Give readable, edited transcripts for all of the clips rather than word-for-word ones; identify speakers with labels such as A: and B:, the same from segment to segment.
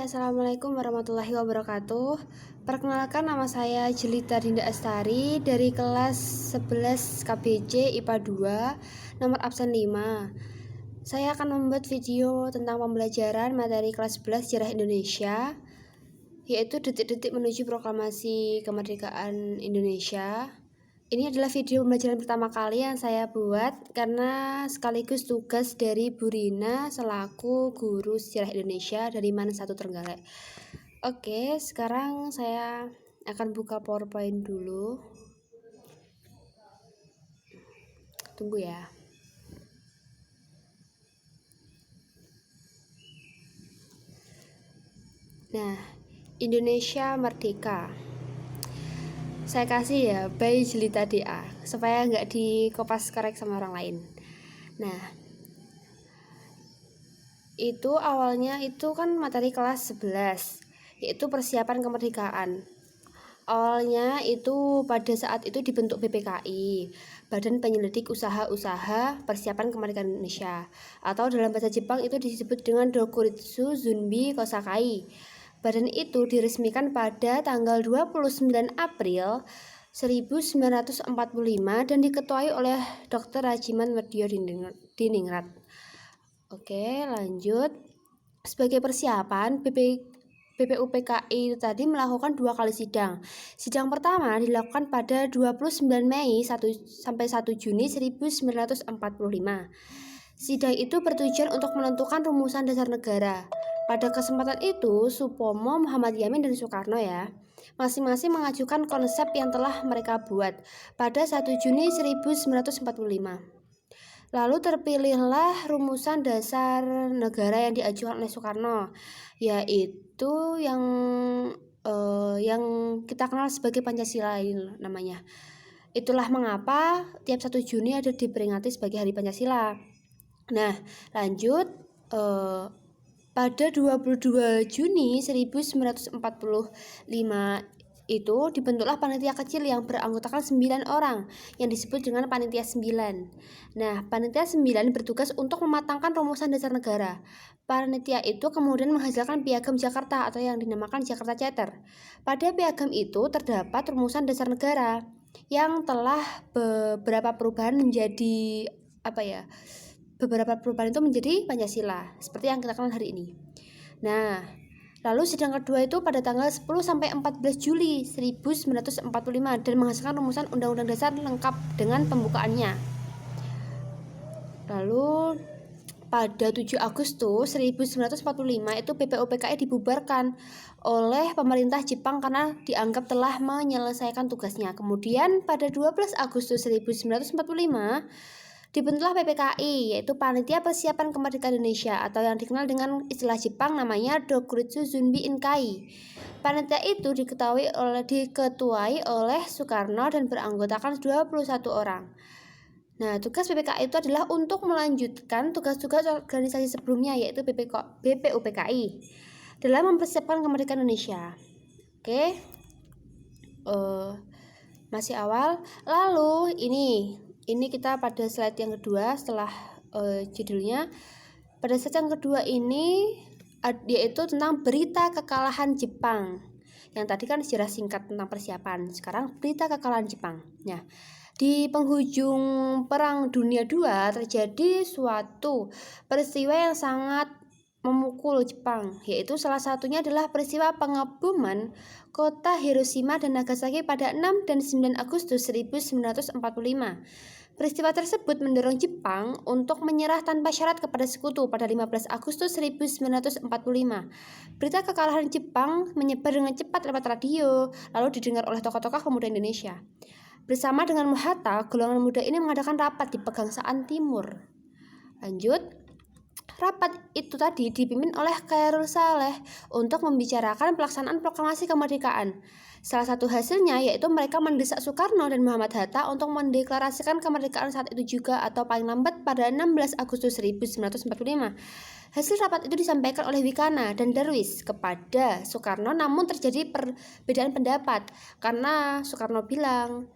A: Assalamualaikum warahmatullahi wabarakatuh. Perkenalkan, nama saya Jelita Dinda Astari dari kelas 11 KBC IPA 2, nomor absen 5. Saya akan membuat video tentang pembelajaran materi kelas 11 Sejarah Indonesia, yaitu detik-detik menuju proklamasi kemerdekaan Indonesia. Ini adalah video pembelajaran pertama kali yang saya buat karena sekaligus tugas dari Bu Rina selaku guru sejarah Indonesia dari MAN 1 Trenggalek. Oke, sekarang saya akan buka PowerPoint dulu. Tunggu ya. Nah, Indonesia merdeka. Saya kasih ya by Jelita DA supaya nggak dikopas korek sama orang lain. Nah, itu awalnya itu kan materi kelas 11, yaitu persiapan kemerdekaan. Awalnya itu pada saat itu dibentuk BPKI, Badan Penyelidik Usaha-Usaha Persiapan Kemerdekaan Indonesia, atau dalam bahasa Jepang itu disebut dengan Dokuritsu Zunbi Kosakai. Badan itu diresmikan pada tanggal 29 April 1945 dan diketuai oleh Dr. Rajiman Weddio Diningrat. Oke, lanjut. Sebagai persiapan, BPUPKI itu tadi melakukan 2 kali sidang. Sidang pertama dilakukan pada 29 Mei sampai 1 Juni 1945. Sidang itu bertujuan untuk menentukan rumusan dasar negara. Pada kesempatan itu, Supomo, Muhammad Yamin, dan Soekarno masing-masing mengajukan konsep yang telah mereka buat pada 1 Juni 1945. Lalu terpilihlah rumusan dasar negara yang diajukan oleh Soekarno, yaitu yang kita kenal sebagai Pancasila ini namanya. Itulah mengapa tiap 1 Juni ada diperingati sebagai Hari Pancasila. Nah, lanjut. Pada 22 Juni 1945 itu dibentuklah panitia kecil yang beranggotakan 9 orang yang disebut dengan Panitia 9. Nah, Panitia 9 bertugas untuk mematangkan rumusan dasar negara. Panitia itu kemudian menghasilkan Piagam Jakarta atau yang dinamakan Jakarta Charter. Pada piagam itu terdapat rumusan dasar negara yang telah beberapa perubahan menjadi beberapa perubahan itu menjadi Pancasila seperti yang kita kenal hari ini. Nah, lalu sidang kedua itu pada tanggal 10 sampai 14 Juli 1945 dan menghasilkan rumusan Undang-Undang Dasar lengkap dengan pembukaannya. Lalu pada 7 Agustus 1945 itu BPUPKI dibubarkan oleh pemerintah Jepang karena dianggap telah menyelesaikan tugasnya. Kemudian pada 12 Agustus 1945 dibentuklah PPKI, yaitu Panitia Persiapan Kemerdekaan Indonesia atau yang dikenal dengan istilah Jepang namanya Dokuritsu Zunbi Inkai. Panitia itu diketuai oleh Soekarno dan beranggotakan 21 orang. Nah, tugas PPKI itu adalah untuk melanjutkan tugas-tugas organisasi sebelumnya, yaitu BPUPKI dalam mempersiapkan kemerdekaan Indonesia. Oke, masih awal. Lalu ini kita pada slide yang kedua setelah judulnya. Pada slide yang kedua ini yaitu tentang berita kekalahan Jepang. Yang tadi kan sejarah singkat tentang persiapan. Sekarang berita kekalahan Jepang. Nah, di penghujung Perang Dunia II terjadi suatu peristiwa yang sangat memukul Jepang, yaitu salah satunya adalah peristiwa pengeboman kota Hiroshima dan Nagasaki pada 6 dan 9 Agustus 1945. Peristiwa tersebut mendorong Jepang untuk menyerah tanpa syarat kepada sekutu pada 15 Agustus 1945. Berita kekalahan Jepang menyebar dengan cepat lewat radio, lalu didengar oleh tokoh-tokoh pemuda Indonesia. Bersama dengan Hatta, golongan muda ini mengadakan rapat di Pegangsaan Timur. Lanjut. Rapat itu tadi dipimpin oleh Khairul Saleh untuk membicarakan pelaksanaan proklamasi kemerdekaan. Salah satu hasilnya yaitu mereka mendesak Soekarno dan Muhammad Hatta untuk mendeklarasikan kemerdekaan saat itu juga atau paling lambat pada 16 Agustus 1945. Hasil rapat itu disampaikan oleh Wikana dan Darwis kepada Soekarno, namun terjadi perbedaan pendapat karena Soekarno bilang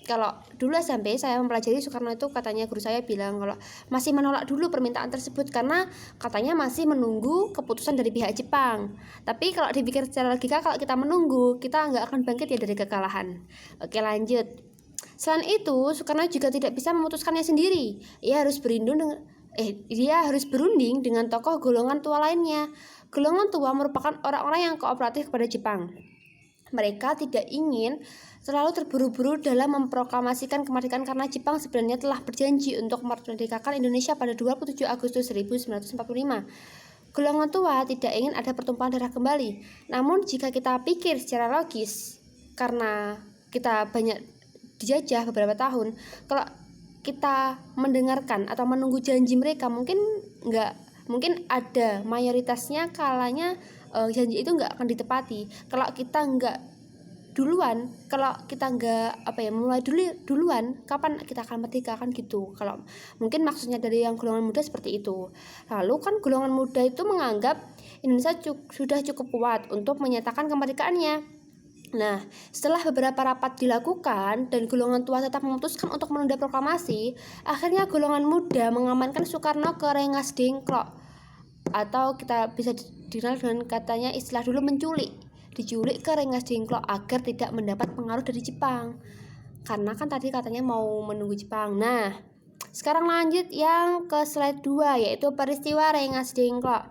A: kalau dulu SMP saya mempelajari Soekarno itu katanya guru saya bilang kalau masih menolak dulu permintaan tersebut karena katanya masih menunggu keputusan dari pihak Jepang. Tapi kalau dipikir secara logika, kalau kita menunggu, kita nggak akan bangkit ya dari kekalahan. Oke, lanjut. Selain itu, Soekarno juga tidak bisa memutuskannya sendiri. Dia harus berunding dengan tokoh golongan tua lainnya. Golongan tua merupakan orang-orang yang kooperatif kepada Jepang. Mereka tidak ingin terlalu terburu-buru dalam memproklamasikan kemerdekaan karena Jepang sebenarnya telah berjanji untuk memerdekakan Indonesia pada 27 Agustus 1945. Golongan tua tidak ingin ada pertumpahan darah kembali. Namun jika kita pikir secara logis, karena kita banyak dijajah beberapa tahun, kalau kita mendengarkan atau menunggu janji mereka, mungkin ada mayoritasnya kalanya janji itu nggak akan ditepati. Kalau kita mulai duluan, kapan kita akan merdeka, kan gitu. Kalau mungkin maksudnya dari yang golongan muda seperti itu. Lalu kan golongan muda itu menganggap Indonesia sudah cukup kuat untuk menyatakan kemerdekaannya. Nah, setelah beberapa rapat dilakukan dan golongan tua tetap memutuskan untuk menunda proklamasi, akhirnya golongan muda mengamankan Soekarno ke Rengas Dengklok, atau kita bisa dikenal dengan katanya istilah dulu diculik ke Rengas Dengklok agar tidak mendapat pengaruh dari Jepang, karena kan tadi katanya mau menunggu Jepang. Nah, sekarang lanjut yang ke slide 2, yaitu peristiwa Rengas Dengklok.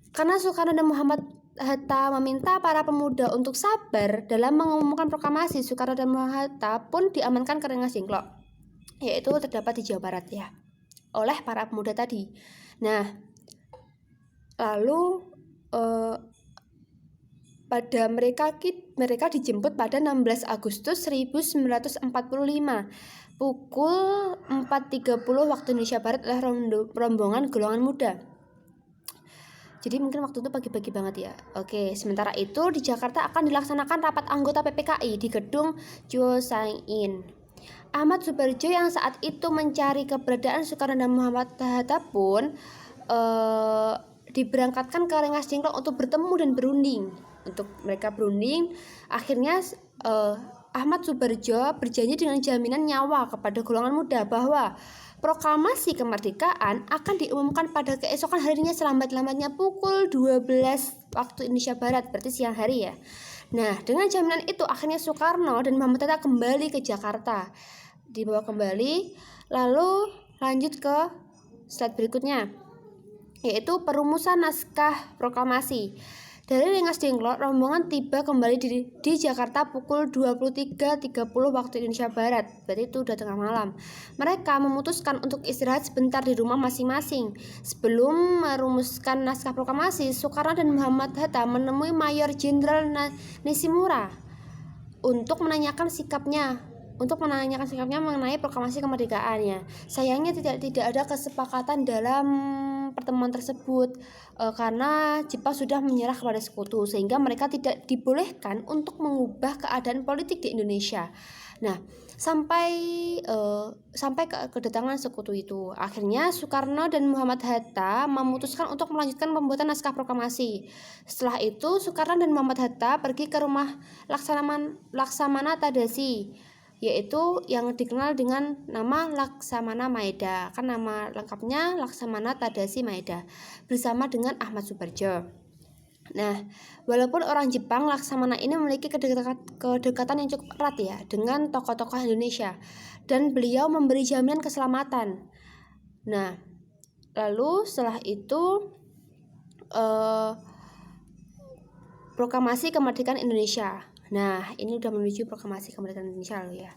A: Karena Soekarno dan Muhammad Hatta meminta para pemuda untuk sabar dalam mengumumkan proklamasi, Soekarno dan Muhammad Hatta pun diamankan ke Rengas Dengklok, yaitu terdapat di Jawa Barat ya, oleh para pemuda tadi. Nah, lalu pada mereka dijemput pada 16 Agustus 1945 pukul 4.30 waktu Indonesia Barat oleh rombongan golongan muda. Jadi mungkin waktu itu pagi-pagi banget ya. Oke, sementara itu di Jakarta akan dilaksanakan rapat anggota PPKI di gedung Chusein. Ahmad Subarjo yang saat itu mencari keberadaan Soekarno dan Muhammad Hatta pun diberangkatkan ke Rengas Dengklok untuk bertemu dan berunding. Untuk mereka berunding, akhirnya Ahmad Subarjo berjanji dengan jaminan nyawa kepada golongan muda bahwa proklamasi kemerdekaan akan diumumkan pada keesokan harinya selambat-lambatnya pukul 12 waktu Indonesia Barat, berarti siang hari ya. Nah, dengan jaminan itu akhirnya Soekarno dan Muhammad Hatta kembali ke Jakarta. Dibawa kembali, lalu lanjut ke slide berikutnya, yaitu perumusan naskah proklamasi. Dari Rengas Dengklok, rombongan tiba kembali di Jakarta pukul 23.30 waktu Indonesia Barat, berarti itu udah tengah malam. Mereka memutuskan untuk istirahat sebentar di rumah masing-masing. Sebelum merumuskan naskah proklamasi, Soekarno dan Muhammad Hatta menemui Mayor Jenderal Nishimura untuk menanyakan sikapnya mengenai proklamasi kemerdekaannya. Sayangnya tidak ada kesepakatan dalam pertemuan tersebut karena Jepang sudah menyerah kepada sekutu, sehingga mereka tidak dibolehkan untuk mengubah keadaan politik di Indonesia. Nah, sampai kedatangan sekutu itu, akhirnya Soekarno dan Muhammad Hatta memutuskan untuk melanjutkan pembuatan naskah proklamasi. Setelah itu, Soekarno dan Muhammad Hatta pergi ke rumah Laksamana Tadashi, yaitu yang dikenal dengan nama Laksamana Maeda, kan nama lengkapnya Laksamana Tadashi Maeda, bersama dengan Ahmad Subarjo. Nah, walaupun orang Jepang, Laksamana ini memiliki kedekatan yang cukup erat ya dengan tokoh-tokoh Indonesia, dan beliau memberi jaminan keselamatan. Nah, lalu setelah itu proklamasi kemerdekaan Indonesia. Nah, ini udah menuju proklamasi kemerdekaan Indonesia loh ya.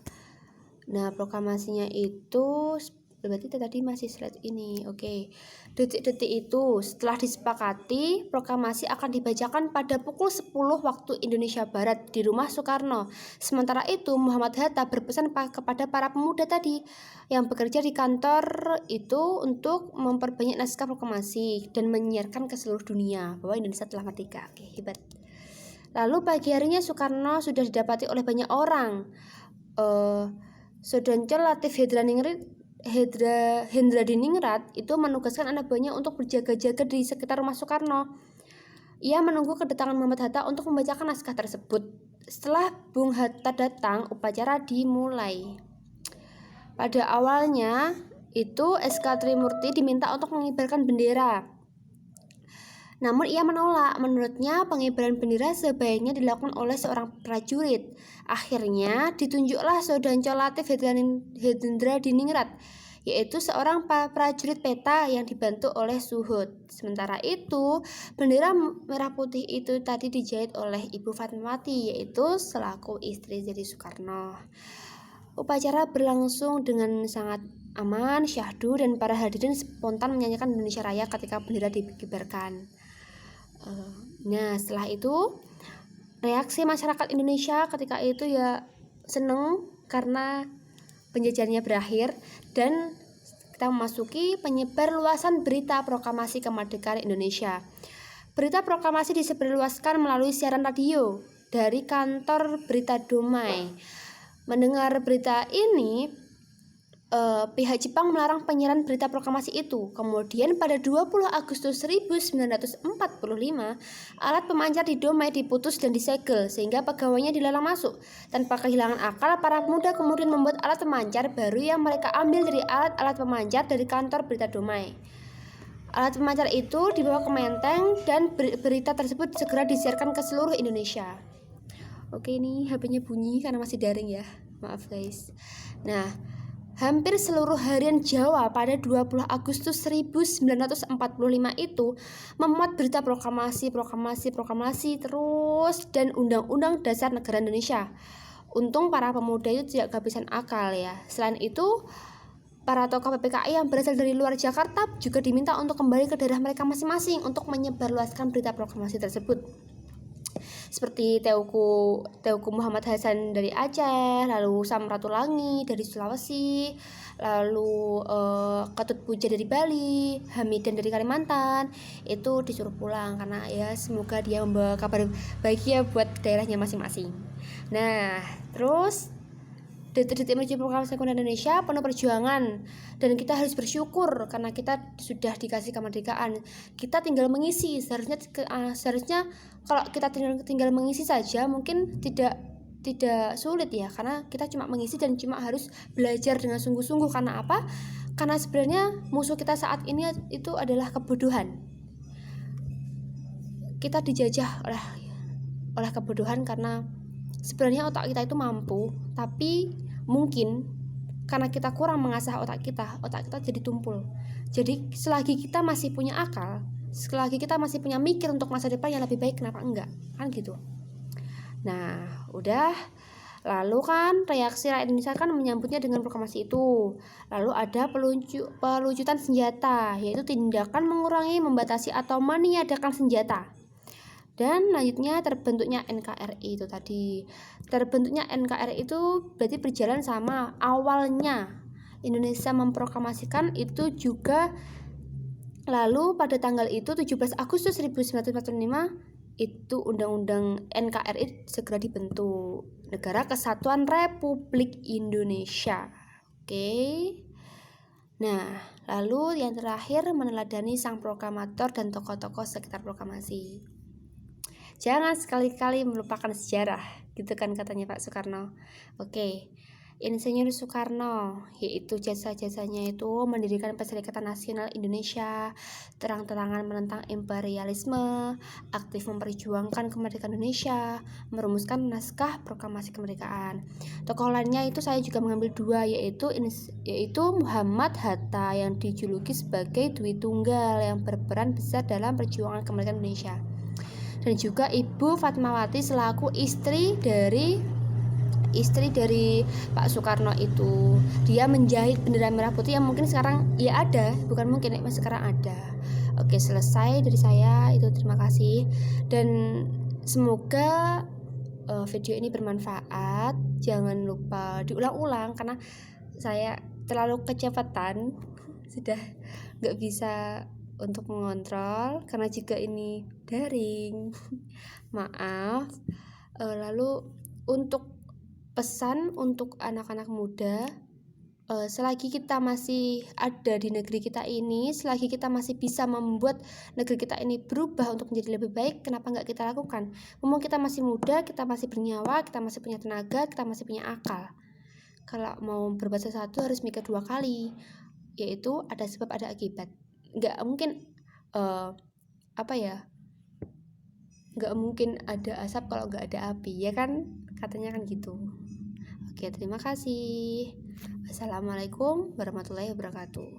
A: Nah, proklamasinya itu berarti tadi masih slide ini. Oke. Detik-detik itu setelah disepakati, proklamasi akan dibacakan pada pukul 10 waktu Indonesia Barat di rumah Soekarno. Sementara itu, Muhammad Hatta berpesan kepada para pemuda tadi yang bekerja di kantor itu untuk memperbanyak naskah proklamasi dan menyiarkan ke seluruh dunia bahwa Indonesia telah merdeka. Oke, hebat. Lalu pagi harinya Soekarno sudah didapati oleh banyak orang. Sodancol Latif Hendradiningrat itu menugaskan anak buahnya untuk berjaga-jaga di sekitar rumah Soekarno. Ia menunggu kedatangan Muhammad Hatta untuk membacakan naskah tersebut. Setelah Bung Hatta datang, upacara dimulai. Pada awalnya itu SK Trimurti diminta untuk mengibarkan bendera. Namun ia menolak. Menurutnya pengibaran bendera sebaiknya dilakukan oleh seorang prajurit. Akhirnya ditunjuklah Sodanco Latif Hendra Diningrat, yaitu seorang prajurit peta yang dibantu oleh Suhud. Sementara itu, bendera merah putih itu tadi dijahit oleh Ibu Fatmawati, yaitu selaku istri dari Soekarno. Upacara berlangsung dengan sangat aman, syahdu, dan para hadirin spontan menyanyikan Indonesia Raya ketika bendera dikibarkan. Nah, setelah itu reaksi masyarakat Indonesia ketika itu ya seneng karena penjajahannya berakhir dan kita memasuki penyebar luasan berita proklamasi kemerdekaan Indonesia. Berita proklamasi disebarluaskan melalui siaran radio dari kantor berita Domai. Mendengar berita ini, pihak Jepang melarang penyiaran berita proklamasi itu. Kemudian pada 20 Agustus 1945, alat pemancar di Domai diputus dan disegel sehingga pegawainya dilarang masuk. Tanpa kehilangan akal, para pemuda kemudian membuat alat pemancar baru yang mereka ambil dari alat-alat pemancar dari kantor berita Domai. Alat pemancar itu dibawa ke Menteng dan berita tersebut segera disiarkan ke seluruh Indonesia. Oke, ini HP-nya bunyi karena masih daring ya. Maaf guys. Nah, hampir seluruh harian Jawa pada 20 Agustus 1945 itu memuat berita proklamasi terus dan Undang-Undang Dasar Negara Indonesia. Untung para pemuda itu tidak kehabisan akal ya. Selain itu, para tokoh PPKI yang berasal dari luar Jakarta juga diminta untuk kembali ke daerah mereka masing-masing untuk menyebarluaskan berita proklamasi tersebut. Seperti Teuku Muhammad Hasan dari Aceh, lalu Samratulangi dari Sulawesi, lalu Ketut Puja dari Bali, Hamidan dari Kalimantan. Itu disuruh pulang karena ya semoga dia membawa kabar bahagia buat daerahnya masing-masing. Nah, terus detik-detik menuju proklamasi kemerdekaan Indonesia penuh perjuangan dan kita harus bersyukur karena kita sudah dikasih kemerdekaan. Kita tinggal mengisi. Seharusnya kalau kita tinggal mengisi saja mungkin tidak sulit ya, karena kita cuma mengisi dan cuma harus belajar dengan sungguh-sungguh. Karena apa? Karena sebenarnya musuh kita saat ini itu adalah kebodohan. Kita dijajah oleh kebodohan karena sebenarnya otak kita itu mampu, tapi mungkin karena kita kurang mengasah otak kita jadi tumpul. Jadi selagi kita masih punya akal, selagi kita masih punya mikir untuk masa depan yang lebih baik, kenapa enggak? Kan gitu. Nah, udah. Lalu kan reaksi rakyat Indonesia kan menyambutnya dengan proklamasi itu. Lalu ada pelucutan senjata, yaitu tindakan mengurangi, membatasi atau meniadakan senjata. Dan selanjutnya terbentuknya NKRI itu tadi. Terbentuknya NKRI itu berarti berjalan sama. Awalnya Indonesia memproklamasikan itu juga. Lalu pada tanggal itu 17 Agustus 1945 itu Undang-Undang NKRI segera dibentuk. Negara Kesatuan Republik Indonesia. Oke. Nah, lalu yang terakhir meneladani sang proklamator dan tokoh-tokoh sekitar proklamasi. Jangan sekali-kali melupakan sejarah, gitu kan katanya Pak Soekarno. Oke, Insinyur Soekarno, yaitu jasa-jasanya itu mendirikan Perserikatan Nasional Indonesia, terang-terangan menentang imperialisme, aktif memperjuangkan kemerdekaan Indonesia, merumuskan naskah proklamasi kemerdekaan. Tokoh lainnya itu saya juga mengambil dua, yaitu Muhammad Hatta yang dijuluki sebagai Dwi Tunggal yang berperan besar dalam perjuangan kemerdekaan Indonesia. Dan juga Ibu Fatmawati selaku istri dari Pak Soekarno itu. Dia menjahit bendera merah putih yang mungkin sekarang ya ada, bukan mungkin sekarang ada. Oke, selesai dari saya itu. Terima kasih dan semoga video ini bermanfaat. Jangan lupa diulang-ulang karena saya terlalu kecepatan, sudah nggak bisa untuk mengontrol karena juga ini daring. Maaf. Lalu untuk pesan untuk anak-anak muda, selagi kita masih ada di negeri kita ini, selagi kita masih bisa membuat negeri kita ini berubah untuk menjadi lebih baik, kenapa nggak kita lakukan? Mumpung kita masih muda, kita masih bernyawa, kita masih punya tenaga, kita masih punya akal. Kalau mau berbuat sesuatu harus mikir 2 kali, yaitu ada sebab ada akibat. Nggak mungkin nggak mungkin ada asap kalau nggak ada api, ya kan? Katanya kan gitu. Oke, terima kasih. Wassalamualaikum warahmatullahi wabarakatuh.